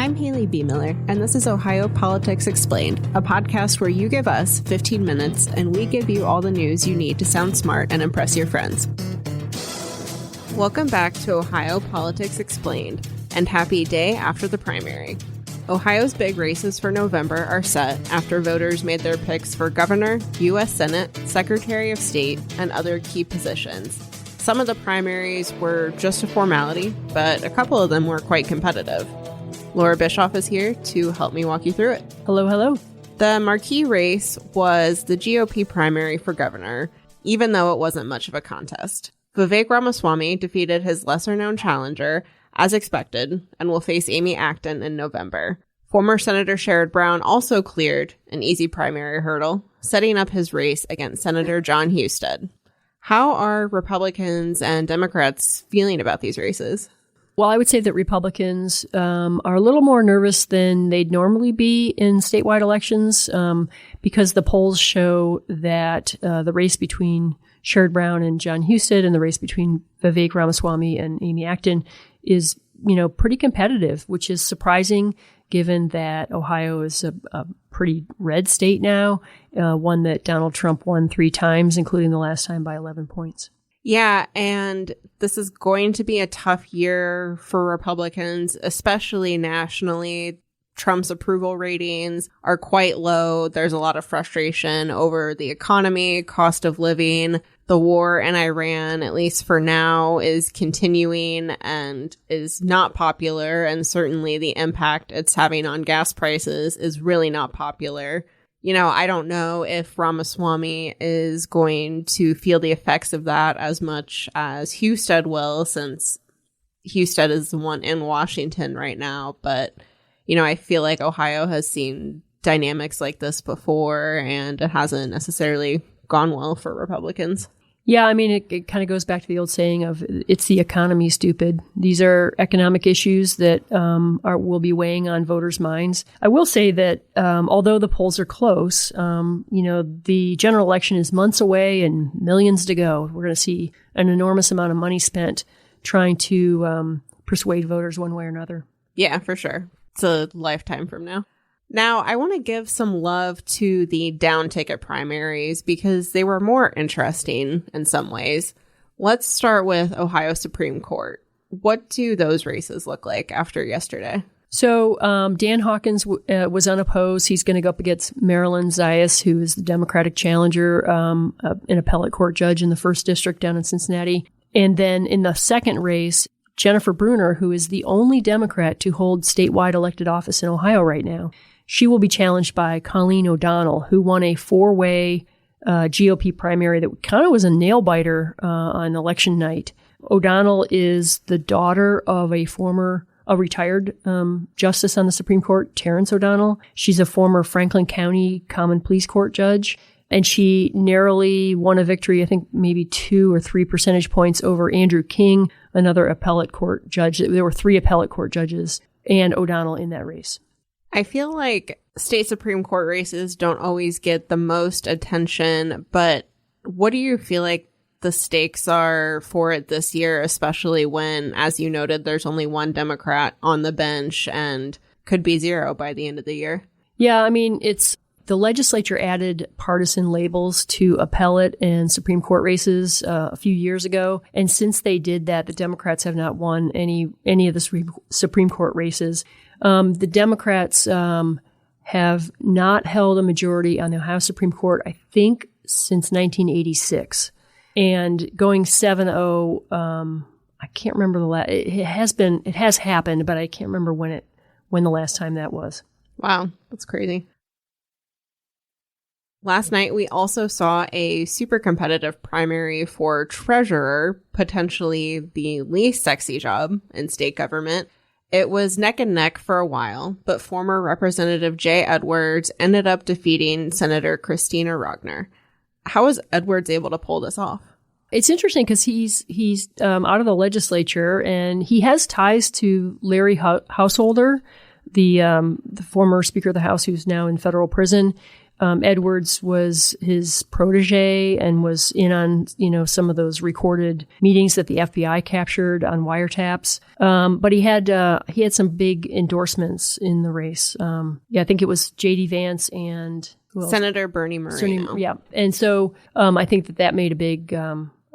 I'm Haley B. Miller, and this is Ohio Politics Explained, a podcast where you give us 15 minutes and we give you all the news you need to sound smart and impress your friends. Welcome back to Ohio Politics Explained, and happy day after the primary. Ohio's big races for November are set after voters made their picks for governor, U.S. Senate, Secretary of State, and other key positions. Some of the primaries were just a formality, but a couple of them were quite competitive. Laura Bischoff is here to help me walk you through it. Hello, hello. The marquee race was the GOP primary for governor, even though it wasn't much of a contest. Vivek Ramaswamy defeated his lesser-known challenger, as expected, and will face Amy Acton in November. Former Senator Sherrod Brown also cleared an easy primary hurdle, setting up his race against Senator John Husted. How are Republicans and Democrats feeling about these races? Well, I would say that Republicans are a little more nervous than they'd normally be in statewide elections because the polls show that the race between Sherrod Brown and John Husted and the race between Vivek Ramaswamy and Amy Acton is, pretty competitive, which is surprising given that Ohio is a pretty red state now, one that Donald Trump won 3 times, including the last time by 11 points. Yeah, and this is going to be a tough year for Republicans, especially nationally. Trump's approval ratings are quite low. There's a lot of frustration over the economy, cost of living. The war in Iran, at least for now, is continuing and is not popular. And certainly the impact it's having on gas prices is really not popular. I don't know if Ramaswamy is going to feel the effects of that as much as Husted will, since Husted is the one in Washington right now. But, I feel like Ohio has seen dynamics like this before, and it hasn't necessarily gone well for Republicans. Yeah, it kind of goes back to the old saying of it's the economy, stupid. These are economic issues that will be weighing on voters' minds. I will say that although the polls are close, the general election is months away and millions to go. We're going to see an enormous amount of money spent trying to persuade voters one way or another. Yeah, for sure. It's a lifetime from now. Now, I want to give some love to the down ticket primaries because they were more interesting in some ways. Let's start with Ohio Supreme Court. What do those races look like after yesterday? So Dan Hawkins was unopposed. He's going to go up against Marilyn Zayas, who is the Democratic challenger, an appellate court judge in the 1st District down in Cincinnati. And then in the second race, Jennifer Bruner, who is the only Democrat to hold statewide elected office in Ohio right now. She will be challenged by Colleen O'Donnell, who won a 4-way GOP primary that kind of was a nail-biter on election night. O'Donnell is the daughter of a retired justice on the Supreme Court, Terrence O'Donnell. She's a former Franklin County Common Pleas Court judge, and she narrowly won a victory, I think maybe 2 or 3 percentage points over Andrew King, another appellate court judge. There were 3 appellate court judges and O'Donnell in that race. I feel like state Supreme Court races don't always get the most attention, but what do you feel like the stakes are for it this year, especially when, as you noted, there's only one Democrat on the bench and could be 0 by the end of the year? Yeah, the legislature added partisan labels to appellate and Supreme Court races a few years ago. And since they did that, the Democrats have not won any of the Supreme Court races. The Democrats have not held a majority on the Ohio Supreme Court, I think, since 1986. And going 7-0, I can't remember the last. It has happened, but I can't remember when the last time that was. Wow, that's crazy. Last night, we also saw a super competitive primary for treasurer, potentially the least sexy job in state government. It was neck and neck for a while, but former Representative Jay Edwards ended up defeating Senator Christina Rogner. How was Edwards able to pull this off? It's interesting because he's out of the legislature, and he has ties to Larry Householder, the former Speaker of the House who's now in federal prison. Edwards was his protege and was in on, some of those recorded meetings that the FBI captured on wiretaps. But he had some big endorsements in the race. I think it was J.D. Vance and who else? Senator Bernie Moreno. Yeah. And so I think that made a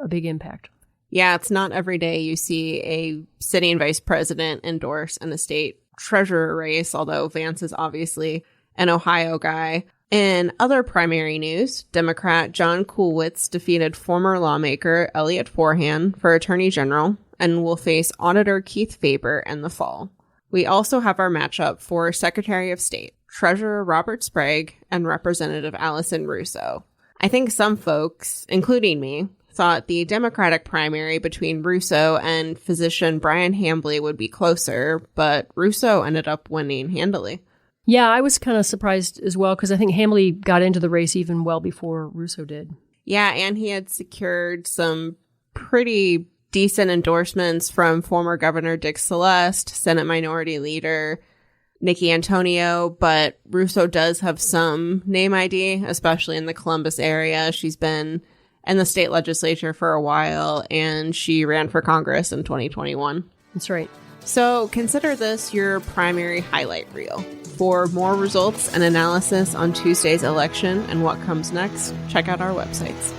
big impact. Yeah, it's not every day you see a sitting vice president endorse in a state treasurer race, although Vance is obviously an Ohio guy. In other primary news, Democrat John Kulwitz defeated former lawmaker Elliot Forhan for Attorney General and will face Auditor Keith Faber in the fall. We also have our matchup for Secretary of State, Treasurer Robert Sprague and Representative Allison Russo. I think some folks, including me, thought the Democratic primary between Russo and physician Brian Hambly would be closer, but Russo ended up winning handily. Yeah, I was kind of surprised as well because I think Hambly got into the race even well before Russo did. Yeah, and he had secured some pretty decent endorsements from former Governor Dick Celeste, Senate Minority Leader Nikki Antonio, but Russo does have some name ID, especially in the Columbus area. She's been in the state legislature for a while, and she ran for Congress in 2021. That's right. So consider this your primary highlight reel. For more results and analysis on Tuesday's election and what comes next, check out our websites.